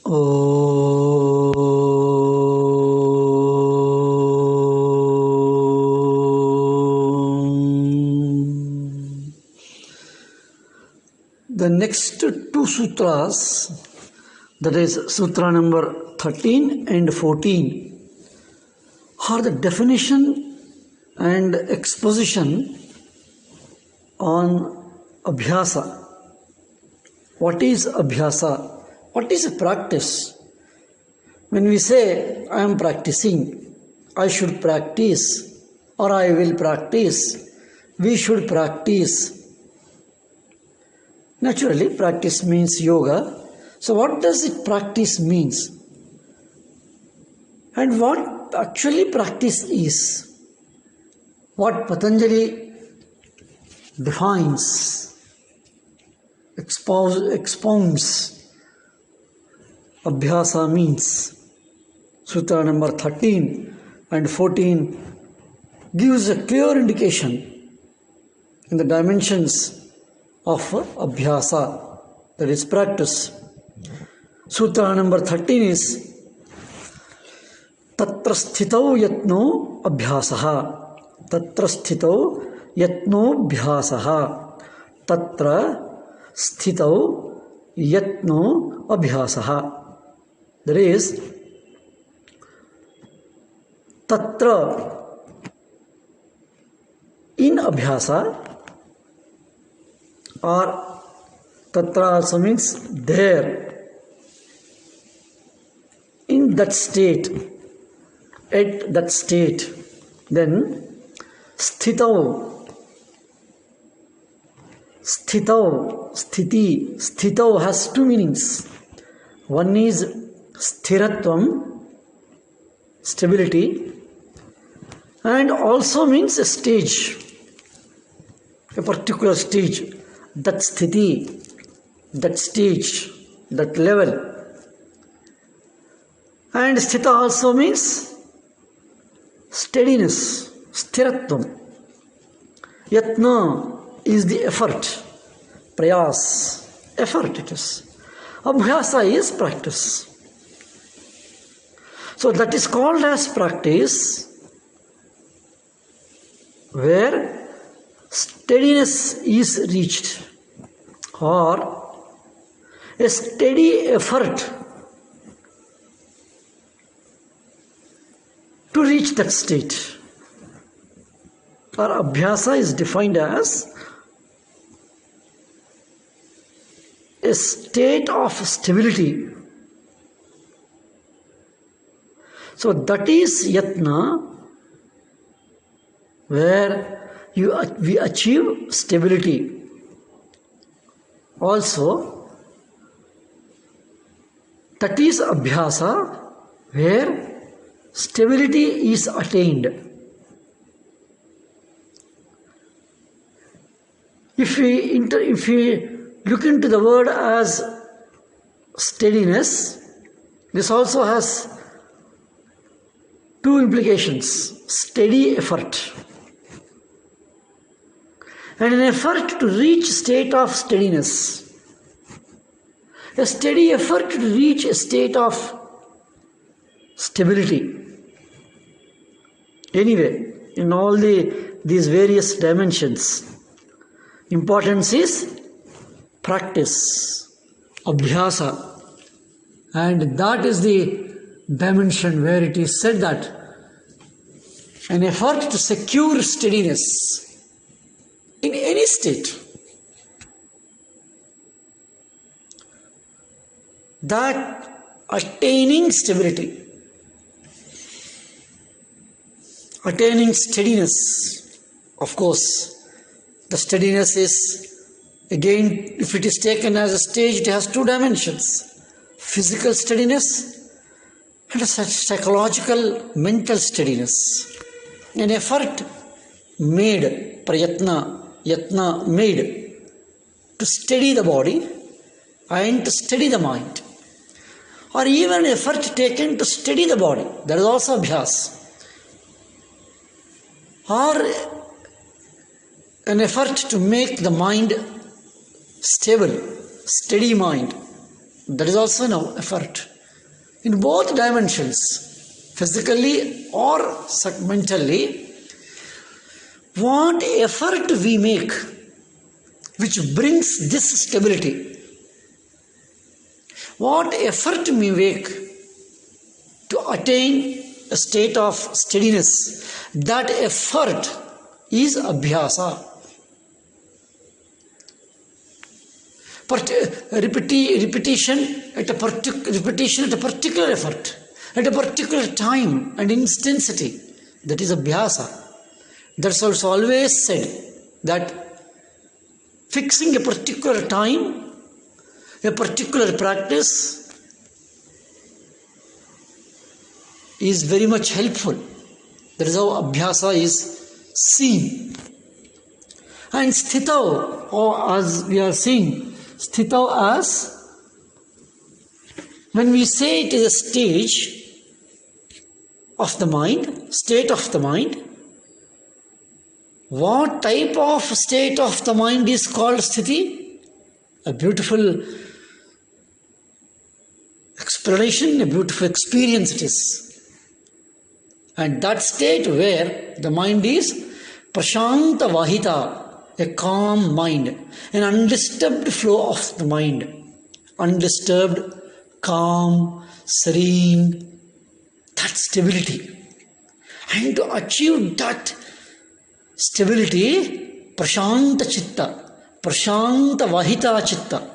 The next two sutras, that is sutra number 13 and 14, are the definition and exposition on abhyasa. What is abhyasa? What is a practice? When we say, I am practicing, I should practice, or I will practice, we should practice. Naturally, practice means yoga. So what does it practice means? And what actually practice is? What Patanjali defines, expounds, abhyasa means. Sutra number 13 and 14 gives a clear indication in the dimensions of abhyasa, that is practice. Sutra number 13 is Tatra sthitau yatno abhyasaha. Tatra sthitau yatno abhyasaha. Tatra sthitau yatno abhyasaha. That is, tatra, in abhyasa, or tatra also means there, in that state, at that state. Then sthitau, sthiti has two meanings. One is sthiratvam, stability, and also means a stage, a particular stage, that sthiti, that stage, that level. And sthita also means steadiness, sthiratvam. Yatna is the effort, prayas, effort it is. Abhyasa is practice. So that is called as practice where steadiness is reached, or a steady effort to reach that state. Or abhyasa is defined as a state of stability. So that is yatna, where we achieve stability. Also, that is abhyasa, where stability is attained. If we look into the word as steadiness, this also has two implications: steady effort, and an effort to reach state of steadiness. A steady effort to reach a state of stability. Anyway, in all these various dimensions, importance is practice, abhyasa, and that is the dimension where it is said that an effort to secure steadiness in any state, that attaining stability, attaining steadiness. Of course, the steadiness is, again, if it is taken as a stage, it has two dimensions: physical steadiness and a psychological, mental steadiness. An effort made, yatna made, to steady the body and to steady the mind. Or even an effort taken to steady the body, that is also abhyas. Or an effort to make the mind stable, steady mind, that is also an effort. in both dimensions, physically or mentally, what effort we make which brings this stability, what effort we make to attain a state of steadiness, that effort is abhyasa. Repetition at a particular effort, at a particular time and intensity, that is abhyasa. That's also always said that fixing a particular time, a particular practice is very much helpful. That is how abhyasa is seen. And sthitau, or as we are seeing, sthitau as, when we say it is a stage of the mind, state of the mind, what type of state of the mind is called sthiti? A beautiful explanation, a beautiful experience it is. And that state where the mind is prashanta vahita, a calm mind, an undisturbed flow of the mind, undisturbed, calm, serene, that stability. And to achieve that stability, prashanta chitta, prashanta vahita chitta.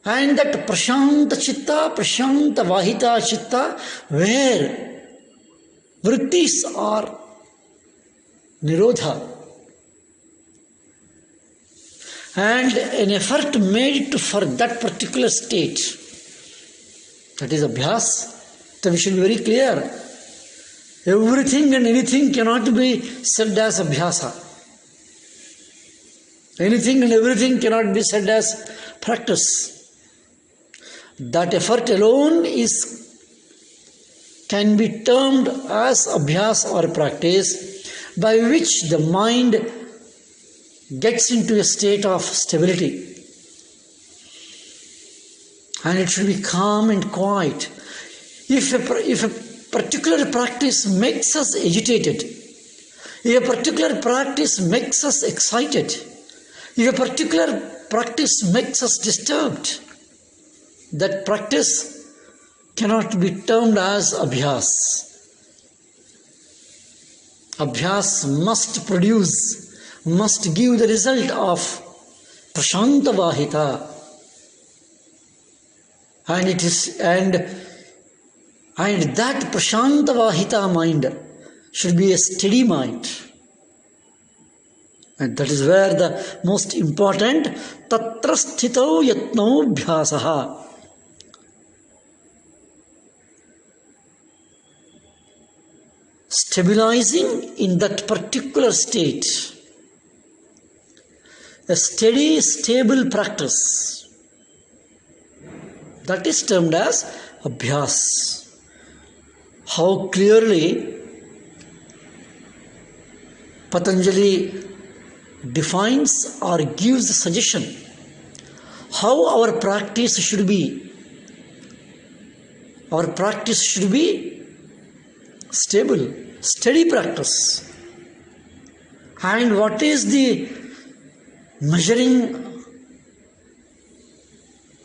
And that prashanta chitta, prashanta vahita chitta, where vrittis are nirodha, and an effort made for that particular state, that is abhyas. So we should be very clear. Everything and anything cannot be said as abhyasa. Anything and everything cannot be said as practice. That effort alone can be termed as abhyas or practice, by which the mind gets into a state of stability. And it should be calm and quiet. If a particular practice makes us agitated, if a particular practice makes us excited, if a particular practice makes us disturbed, that practice cannot be termed as abhyas. Abhyas must give the result of prashanta vahita, and that prashanta vahita mind should be a steady mind. And that is where the most important tatra sthitau yatno bhyasaha. Stabilizing in that particular state, a steady, stable practice, that is termed as abhyas. How clearly Patanjali defines or gives a suggestion how our practice should be. Our practice should be stable, steady practice. And what is the measuring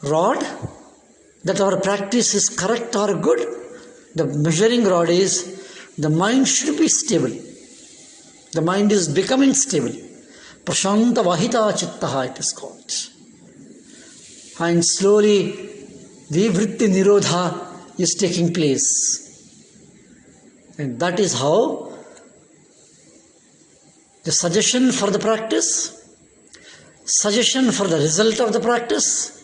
rod that our practice is correct or good? The measuring rod is the mind should be stable. The mind is becoming stable. Prashanta vahita chittaha it is called. And slowly the vritti nirodha is taking place. And that is how the suggestion for the practice, suggestion for the result of the practice,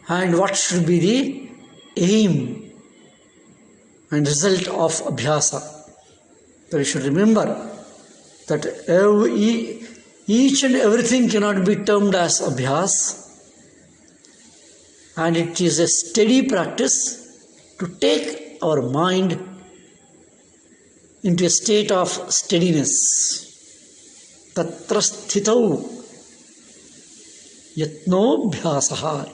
and what should be the aim and result of abhyasa. So we should remember that each and everything cannot be termed as abhyas, and it is a steady practice to take our mind into a state of steadiness. Tatra sthitau yatno bhyasaha.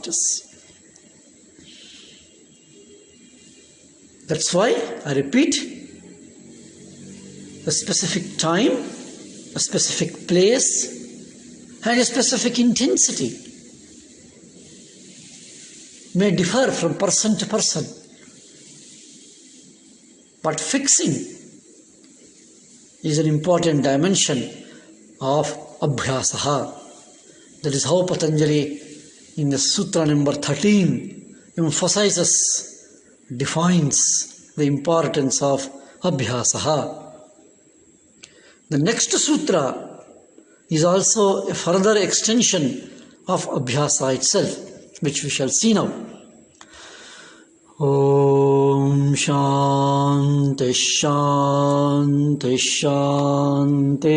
That's why I repeat, a specific time, a specific place, and a specific intensity may differ from person to person. But fixing is an important dimension of abhyasaha. That is how Patanjali in the Sutra number 13 emphasizes, defines the importance of abhyasaha. The next sutra is also a further extension of abhyasa itself, which we shall see now. Om Shanti Shanti Shanti.